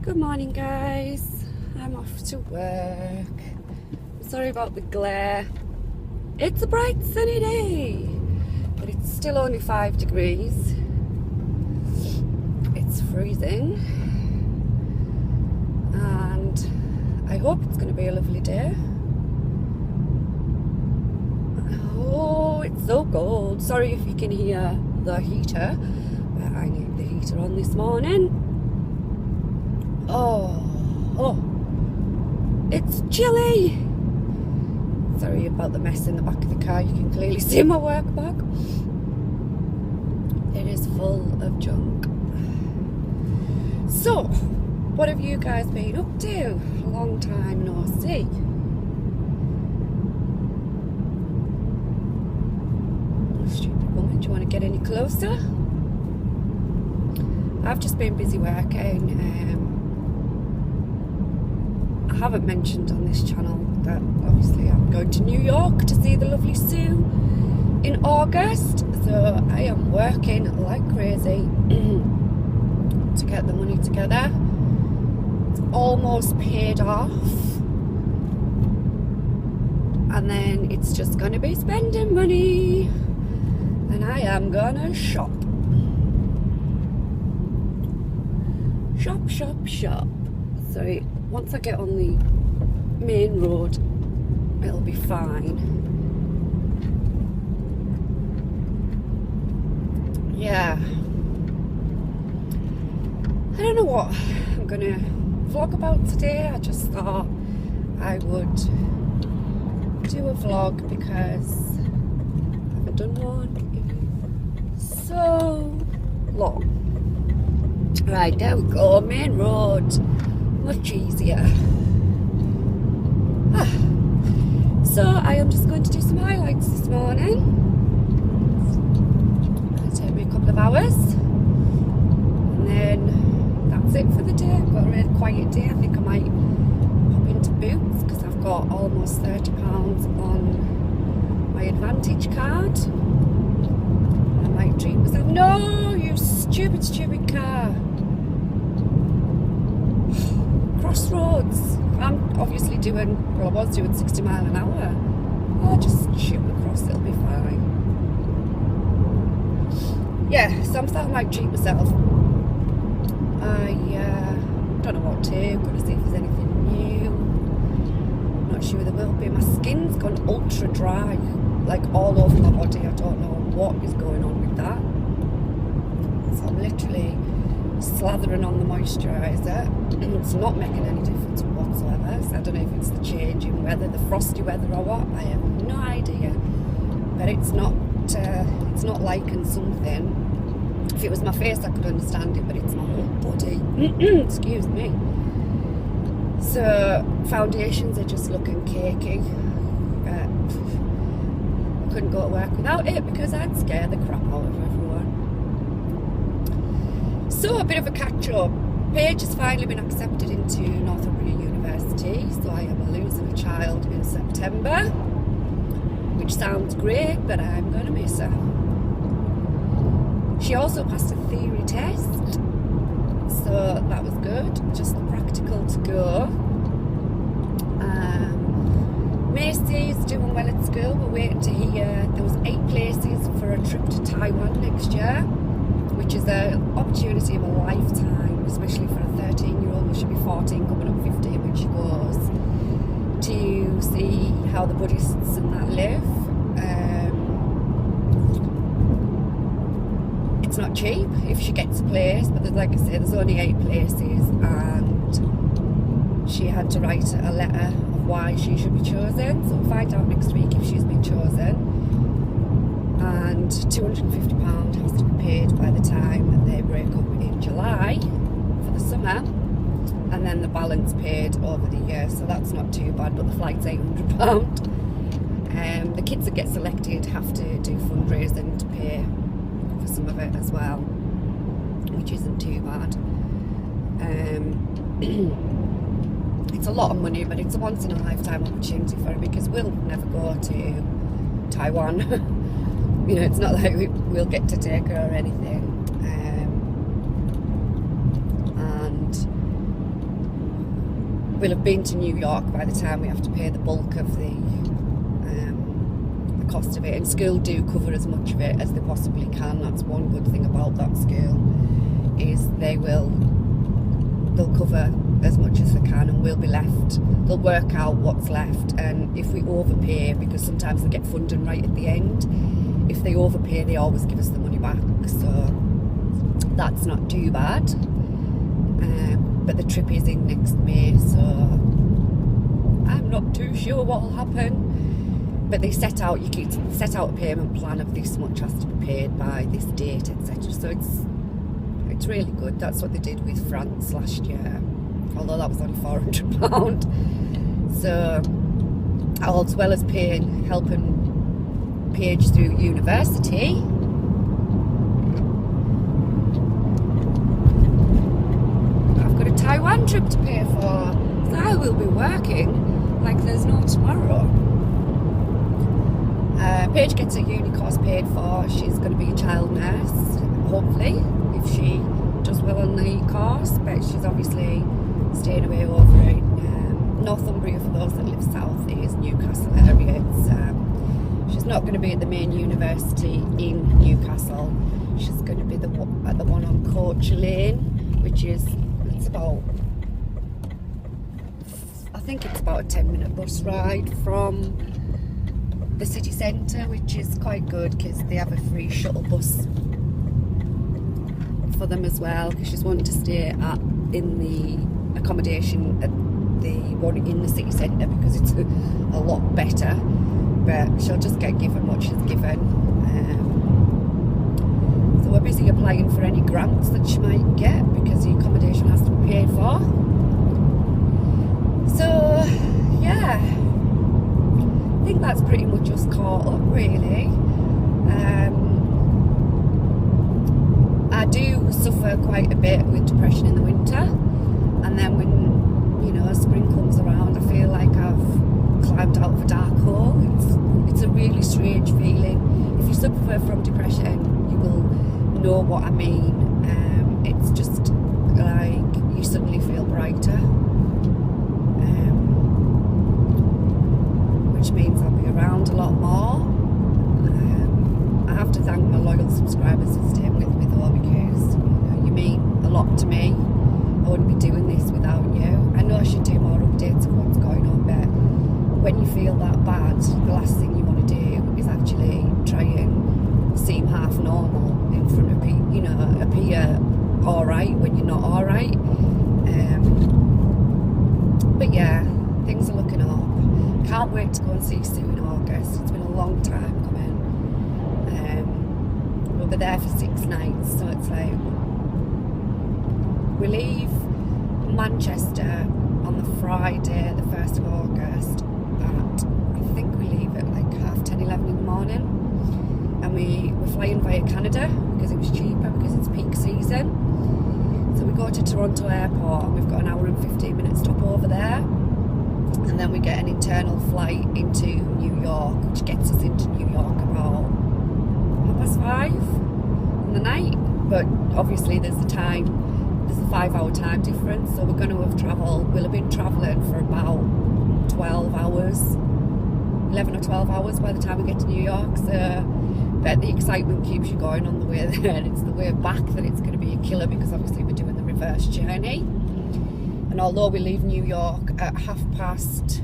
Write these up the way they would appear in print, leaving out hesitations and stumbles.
Good morning, guys. I'm off to work. Sorry about the glare. It's a bright sunny day, but it's still only 5 degrees. It's freezing, and I hope it's going to be a lovely day. Oh, it's so cold. Sorry if you can hear the heater, but I need the heater on this morning. Oh, it's chilly. Sorry about the mess in the back of the car. You can clearly see my work bag. It is full of junk. So, what have you guys been up to? A long time no see. Stupid woman, do you want to get any closer? I've just been busy working. I haven't mentioned on this channel that obviously I'm going to New York to see the lovely Sue in August, so I am working like crazy to get the money together. It's almost paid off, and then it's just going to be spending money, and I am gonna shop. Shop. So once I get on the main road, it'll be fine. Yeah. I don't know what I'm gonna vlog about today. I just thought I would do a vlog because I haven't done one in so long. Right, there we go, main road. Much easier. So I am just going to do some highlights this morning. It'll take me a couple of hours, and then that's it for the day. I've got a really quiet day. I think I might hop into Boots because I've got almost £30 on my Advantage card. I might treat myself. No, you stupid car. Crossroads. I'm obviously I was doing 60 mile an hour. I'll just shoot across, it'll be fine. Yeah, so I'm starting to treat myself. I don't know what to. I'm going to see if there's anything new. Not sure there will be. My skin's gone ultra dry, like all over my body. I don't know what is going on with that. So I'm literally slathering on the moisturiser. It's not making any difference whatsoever. So I don't know if it's the change in weather, the frosty weather or what. I have no idea. But it's not liking something. If it was my face I could understand it, but it's my whole body. Excuse me. So foundations are just looking cakey. I couldn't go to work without it because I'd scare the crap out of everyone. So a bit of a catch-up. Paige has finally been accepted into Northumbria University, so I am losing a child in September, which sounds great, but I'm going to miss her. She also passed a theory test, so that was good. Just the practical to go. Macy's doing well at school. We're waiting to hear. There was 8 places for a trip to Taiwan next year, which is an opportunity of a lifetime, especially for a 13-year-old who should be 14, coming up 15 when she goes, to see how the Buddhists and that live. It's not cheap if she gets a place, but like I say, there's only 8 places, and she had to write a letter of why she should be chosen. So we'll find out next week if she's been chosen. And £250 has to be paid by the time they break up in July for the summer, and then the balance paid over the year, so that's not too bad, but the flight's £800. The kids that get selected have to do fundraising to pay for some of it as well, which isn't too bad. It's a lot of money, but it's a once in a lifetime opportunity for her because we'll never go to Taiwan. You know, it's not like we'll get to take her or anything. And we'll have been to New York by the time we have to pay the bulk of the cost of it. And school do cover as much of it as they possibly can. That's one good thing about that school, is they'll cover as much as they can, and we'll be left. They'll work out what's left, and if we overpay, because sometimes they get funding right at the end, if they overpay, they always give us the money back. So that's not too bad. But the trip is in next May, so I'm not too sure what will happen. But they set out a payment plan of this much has to be paid by this date, etc. So it's really good. That's what they did with France last year, although that was only £400. So, as well as helping Paige through university, I've got a Taiwan trip to pay for. So I will be working like there's no tomorrow. Paige gets her uni course paid for. She's going to be a child nurse, hopefully, if she does well on the course. But she's obviously staying away over in Northumbria, for those that live south. It is Newcastle area. She's not going to be at the main university in Newcastle. She's going to be at the one on Coach Lane, which is I think it's about a 10-minute bus ride from the city centre, which is quite good because they have a free shuttle bus for them as well, because she's wanting to stay in the accommodation at the one in the city centre because it's a lot better, but she'll just get given what she's given. So we're busy applying for any grants that she might get because the accommodation has to be paid for. So yeah, I think that's pretty much us caught up, really. I do suffer quite a bit with depression in the winter, and then when spring comes around, I feel like I've climbed out of a dark hole. It's a really strange feeling. If you suffer from depression, you will know what I mean. It's just like you suddenly feel brighter, which means I'll be around a lot more. I have to thank my loyal subscribers for staying with me though, because you mean a lot to me. I wouldn't be doing this without you. I know I should do more updates of what's going on, but when you feel that bad, the last thing you want to do is actually try and seem half normal in front of people, appear alright when you're not alright. But yeah, things are looking up. Can't wait to go and see Sue in August. It's been a long time coming. We'll be there for 6 nights, so it's like we leave Manchester on the Friday, the 1st of August, at, I think we leave at like 10:30, 11 in the morning, and we're flying via Canada because it was cheaper, because it's peak season. So we go to Toronto Airport and we've got an hour and 15 minute stop over there, and then we get an internal flight into New York, which gets us into New York about 5:30 in the night. But obviously there's a 5-hour time difference, so we'll have been travelling for about 12 hours, 11 or 12 hours by the time we get to New York. So, but the excitement keeps you going on the way there, and it's the way back that it's going to be a killer, because obviously we're doing the reverse journey. And although we leave New York at half past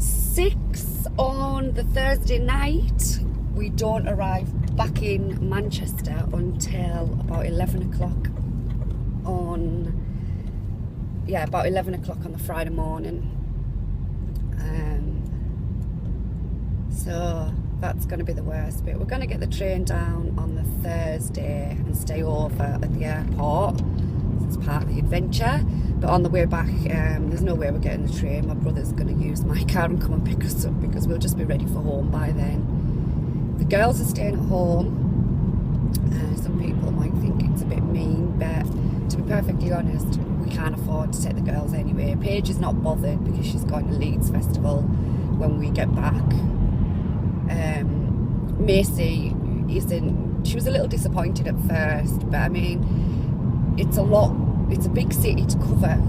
6 on the Thursday night, we don't arrive back in Manchester until about 11 o'clock on the Friday morning. So that's going to be the worst bit. We're going to get the train down on the Thursday and stay over at the airport. It's part of the adventure. But on the way back, there's no way we're getting the train. My brother's going to use my car and come and pick us up, because we'll just be ready for home by then. The girls are staying at home. Some people might think it's a bit mean, but to be perfectly honest, we can't afford to take the girls anyway. Paige is not bothered because she's going to Leeds Festival when we get back. Macy isn't. She was a little disappointed at first, but I mean, it's a big city to cover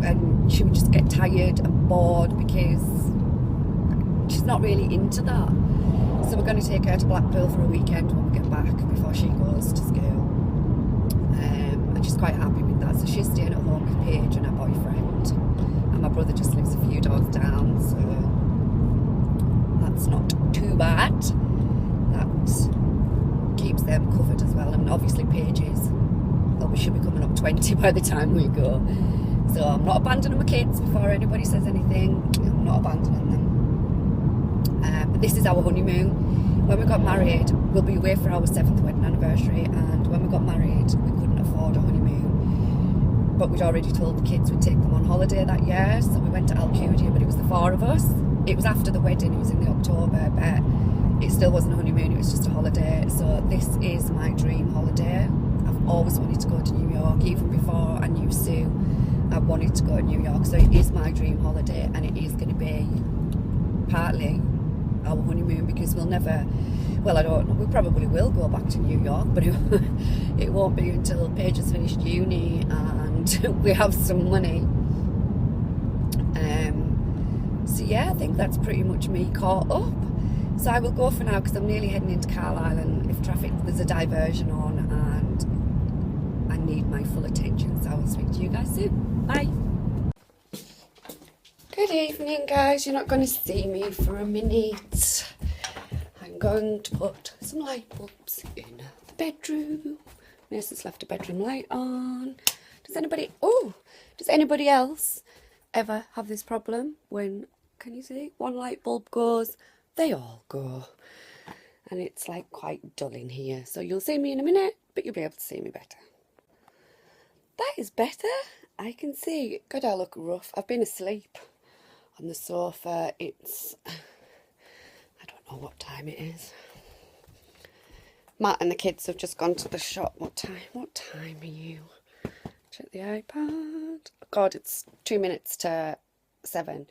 and she would just get tired and bored because she's not really into that. So we're going to take her to Blackpool for a weekend when we get back before she goes to school. And she's quite happy with that. So she's staying at home with Paige and her boyfriend. And my brother just lives a few doors down, so that's not too bad. That keeps them covered as well. And obviously Paige is, well, we should be coming up 20 by the time we go. So I'm not abandoning my kids before anybody says anything. I'm not abandoning them. But this is our honeymoon. When we got married, we'll be away for our 7th wedding anniversary, and when we got married, we couldn't afford a honeymoon. But we'd already told the kids we'd take them on holiday that year, so we went to Alcudia, but it was the 4 of us. It was after the wedding, it was in the October, but it still wasn't a honeymoon, it was just a holiday. So this is my dream holiday. I've always wanted to go to New York, even before I knew Sue. I wanted to go to New York, so it is my dream holiday, and it is going to be partly our honeymoon, because we'll never, well, I don't know, we probably will go back to New York, but it won't be until Paige has finished uni and we have some money. So yeah, I think that's pretty much me caught up. So I will go for now because I'm nearly heading into Carlisle, and if traffic, there's a diversion on and I need my full attention, so I will speak to you guys soon. Bye. Good evening, guys. You're not going to see me for a minute. I'm going to put some light bulbs in the bedroom. Mason's left a bedroom light on. Does anybody else ever have this problem when, can you see, one light bulb goes, they all go. And it's like quite dull in here. So you'll see me in a minute, but you'll be able to see me better. That is better. I can see. God, I look rough. I've been asleep on the sofa. It's, I don't know what time it is. Matt and the kids have just gone to the shop. What time are you? Check the iPad. God, it's 2 minutes to 7.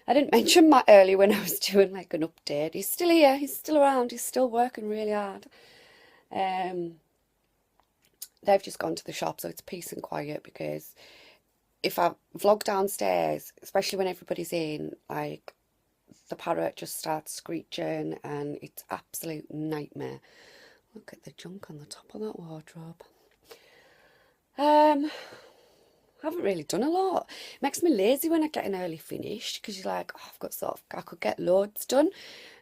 I didn't mention Matt earlier when I was doing like an update. He's still here, he's still around, he's still working really hard. They've just gone to the shop, so it's peace and quiet, because if I vlog downstairs, especially when everybody's in, like, the parrot just starts screeching and it's absolute nightmare. Look at the junk on the top of that wardrobe. I haven't really done a lot. It makes me lazy when I get an early finish, because you're like, oh, I could get loads done,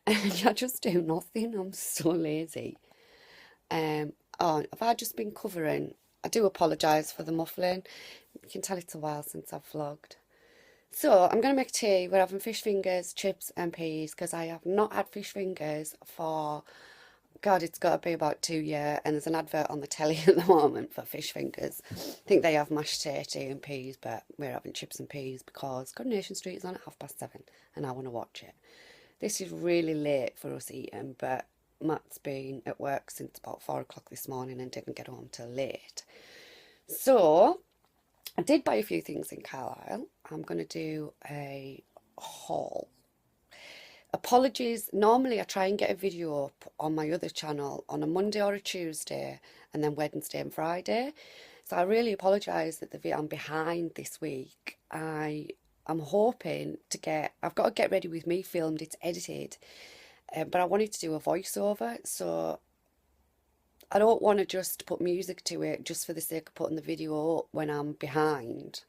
and I just do nothing. I'm so lazy. Have I just been covering? I do apologise for the muffling. You can tell it's a while since I've vlogged. So I'm going to make tea. We're having fish fingers, chips and peas, because I have not had fish fingers for, God, it's got to be about 2 years, and there's an advert on the telly at the moment for fish fingers. I think they have mashed potato and peas, but we're having chips and peas because Coronation Street is on at 7:30 and I want to watch it. This is really late for us eating, but Matt's been at work since about 4 o'clock this morning and didn't get home till late. So I did buy a few things in Carlisle. I'm going to do a haul. Apologies, normally I try and get a video up on my other channel on a Monday or a Tuesday, and then Wednesday and Friday. So I really apologise that I'm behind this week. I'm hoping to I've got to Get Ready With Me filmed, it's edited. But I wanted to do a voiceover, so I don't want to just put music to it just for the sake of putting the video up when I'm behind.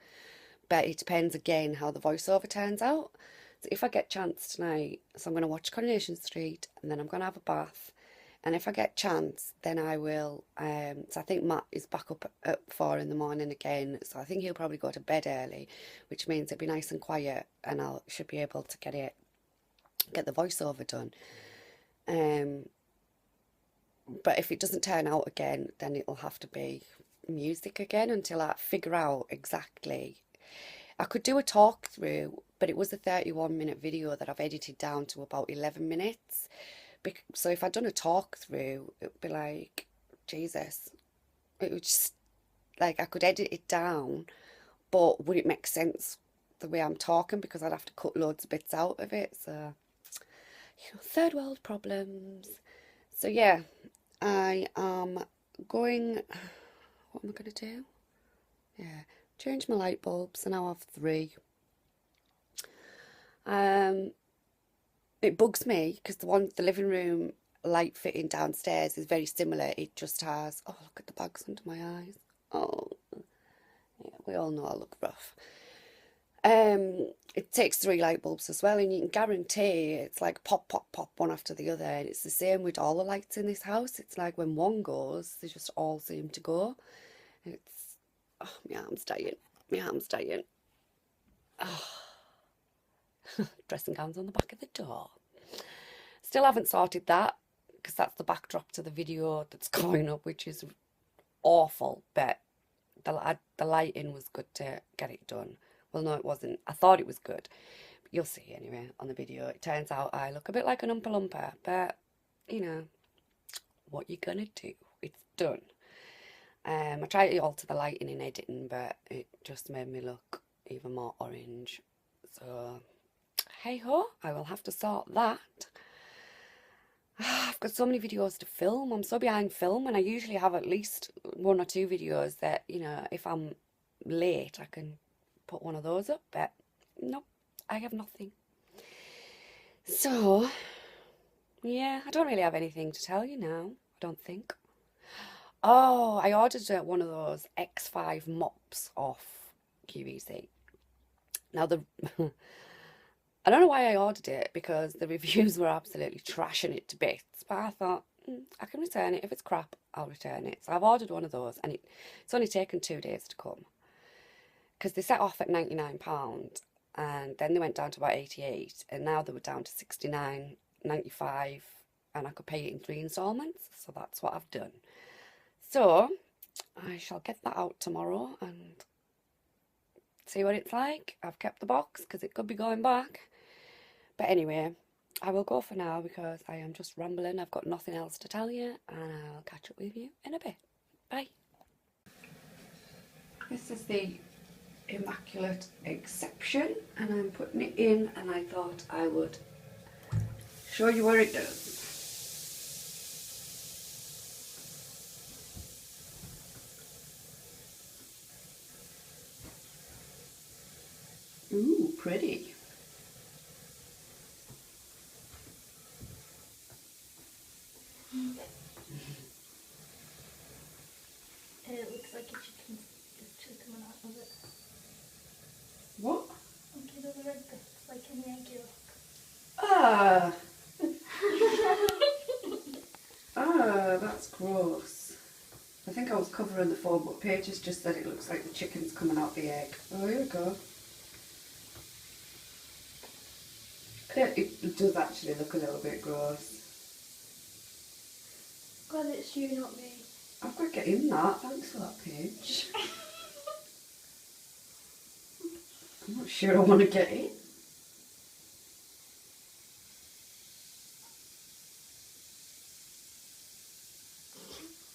But it depends again how the voiceover turns out. So if I get a chance tonight, so I'm going to watch Coronation Street, and then I'm going to have a bath. And if I get a chance, then I will, so I think Matt is back up at 4 in the morning again, so I think he'll probably go to bed early, which means it'll be nice and quiet, and I should be able to get the voiceover done. But if it doesn't turn out again, then it'll have to be music again until I figure out exactly. I could do a talk through, but it was a 31-minute video that I've edited down to about 11 minutes. So if I'd done a talk through, it would be like, Jesus, it would just, like, I could edit it down, but would it make sense the way I'm talking, because I'd have to cut loads of bits out of it. So, third world problems. So yeah, I am going, what am I going to do? Yeah, Changed my light bulbs, and now I have 3. It bugs me because the living room light fitting downstairs is very similar. It just has, oh, look at the bags under my eyes. Oh, yeah, we all know I look rough. It takes 3 light bulbs as well, and you can guarantee it's like pop, pop, pop, one after the other. And it's the same with all the lights in this house. It's like when one goes, they just all seem to go. It's, oh, my arm's dying. My arm's dying. Oh. Dressing gowns on the back of the door. Still haven't sorted that, because that's the backdrop to the video that's going up, which is awful, but the lighting was good to get it done. Well, no, it wasn't. I thought it was good. But you'll see anyway on the video. It turns out I look a bit like an Oompa Loompa, but, you know, what you gonna do? It's done. I tried to alter the lighting in editing, but it just made me look even more orange. So, hey ho, I will have to sort that. I've got so many videos to film. I'm so behind film, and I usually have at least 1 or 2 videos that, you know, if I'm late, I can put one of those up, but nope, I have nothing. So, yeah, I don't really have anything to tell you now, I don't think. Oh, I ordered one of those X5 mops off QVC. Now, I don't know why I ordered it, because the reviews were absolutely trashing it to bits, but I thought, I can return it. If it's crap, I'll return it. So I've ordered one of those, and it's only taken 2 days to come, because they set off at £99, and then they went down to about 88, and now they were down to 69.95, and I could pay it in 3 instalments, so that's what I've done. So I shall get that out tomorrow and see what it's like. I've kept the box because it could be going back. But anyway, I will go for now because I am just rambling. I've got nothing else to tell you, and I'll catch up with you in a bit. Bye. This is the Immaculate Exception, and I'm putting it in, and I thought I would show you where it does. Ooh, pretty. It looks like a chicken is coming out of it. What? Okay, those red bits, like in the egg yolk. Ah. Ah, that's gross. I think I was covering the phone, but Paige has just said it looks like the chicken's coming out the egg. Oh, here we go. It does actually look a little bit gross. Glad it's you, not me. I've got to get in that. Thanks for that, Paige. I'm not sure I want to get in.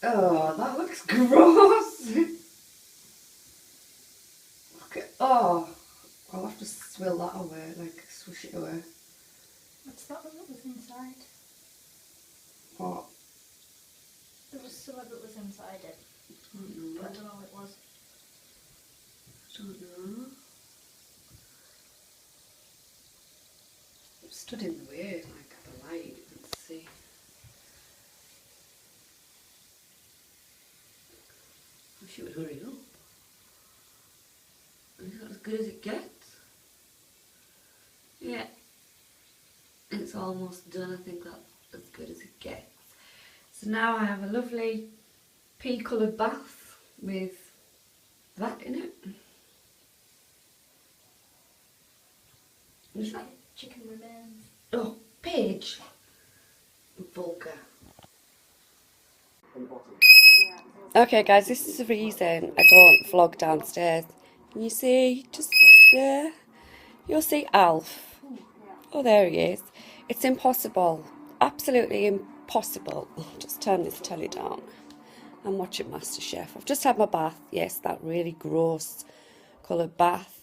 Oh, that looks gross. Look at, oh, I'll have to swill that away, like swish it away. What's that one that was inside? What? There was some that was inside it. I don't know. But I don't know what it was. I don't know. It stood in the way, like the light, let's see. I wish it would hurry up. Is that as good as it gets? Yeah. It's almost done. I think that's as good as it gets. So now I have a lovely pea coloured bath with that in it. Is that Chicken remains. Oh, Paige. Vulgar. Okay guys, this is the reason I don't vlog downstairs. Can you see, just there, you'll see Alf. Oh, there he is. It's impossible, absolutely impossible. I'll just turn this telly down. I'm watching MasterChef. I've just had my bath. Yes, that really gross coloured bath.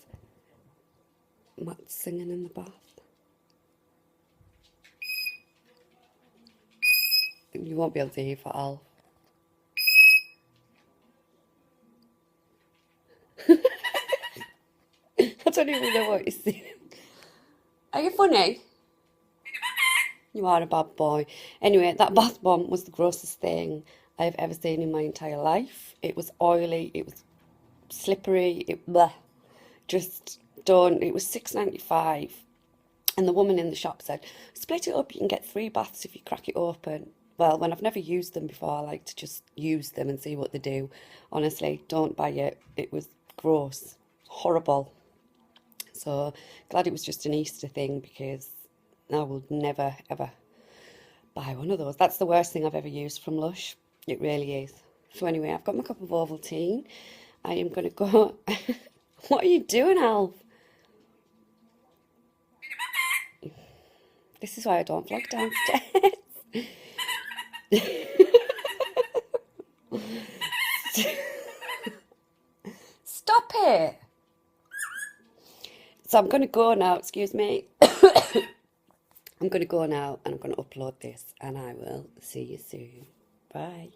Matt's singing in the bath. You won't be able to hear for Alf. don't even know what you're saying. Are you funny? You are a bad boy. Anyway, that bath bomb was the grossest thing I've ever seen in my entire life. It was oily, it was slippery, bleh. Just don't. It was £6.95. And the woman in the shop said, split it up, you can get 3 baths if you crack it open. Well, when I've never used them before, I like to just use them and see what they do. Honestly, don't buy it. It was gross. Horrible. So, glad it was just an Easter thing, because I will never, ever buy one of those. That's the worst thing I've ever used from Lush. It really is. So anyway, I've got my cup of Ovaltine. I am going to go... What are you doing, Alf? This is why I don't vlog downstairs. Stop it. So I'm going to go now, excuse me. I'm going to go now and I'm going to upload this, and I will see you soon. Bye.